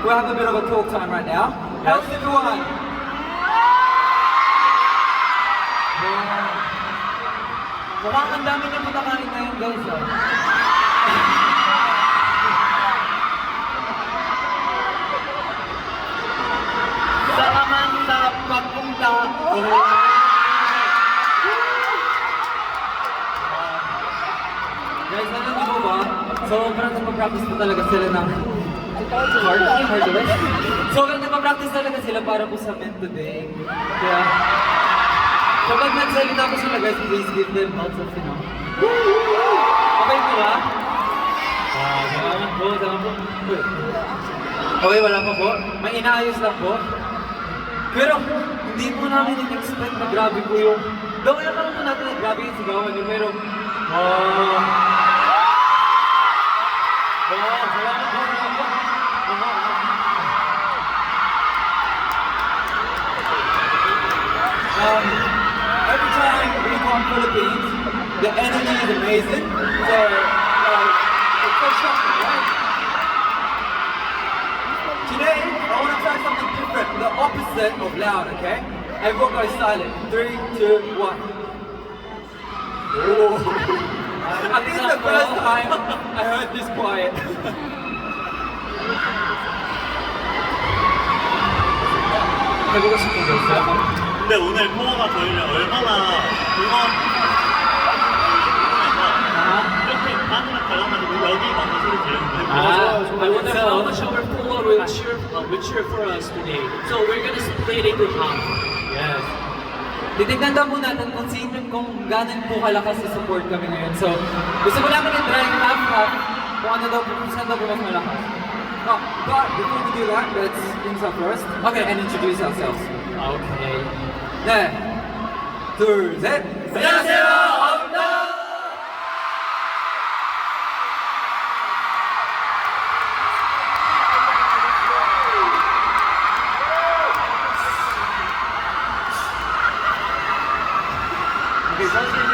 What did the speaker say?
we'll have a bit of a talk time right now. How's everyone? Mukhang ang dami niyong matakain ngayon guys Salamat sa pagpunta. Guys, alam niyo ba? Sobrang nagpa-practice po talaga sila ng hardware. Sobrang nagpa-practice talaga sila para po sa Men Today. Kaya, kapag nagsalita po sila guys, please give them lots of, Okay po ba? Salamat po, salamat po. Okay, wala pa po. May inaayos lang po. Pero, hindi po namin in-expect na grabe po yung... Gawin na lang po natin na grabe yung sigawan niyo, pero... Salamat po, salamat po. Every time we come Philippines, the energy is amazing. So, it's so shocking, right? Today, I want to try something different, the opposite of loud, okay? Everyone go silent. 3, 2, 1. Oh. I think it's the first time I heard this quiet. 해보고 싶은 게 있어요? 근데 오늘 포어가 저희를 얼마나 이렇게 하늘을 걸어가지고 여기 먼저 소리 지르는 I wonder how much our pool will cheer for us today. So we're gonna split it in half. Yes. Titignan daw po natin kung gaano po kalakas sa support kami ngayon. So, gusto ko namin i-try half-half kung ano daw po, kung saan daw po mas malakas. But before we do that, let's things up first. Okay, and introduce ourselves. Okay. 네, 둘, 셋. 안녕하세요, 엄다. 사실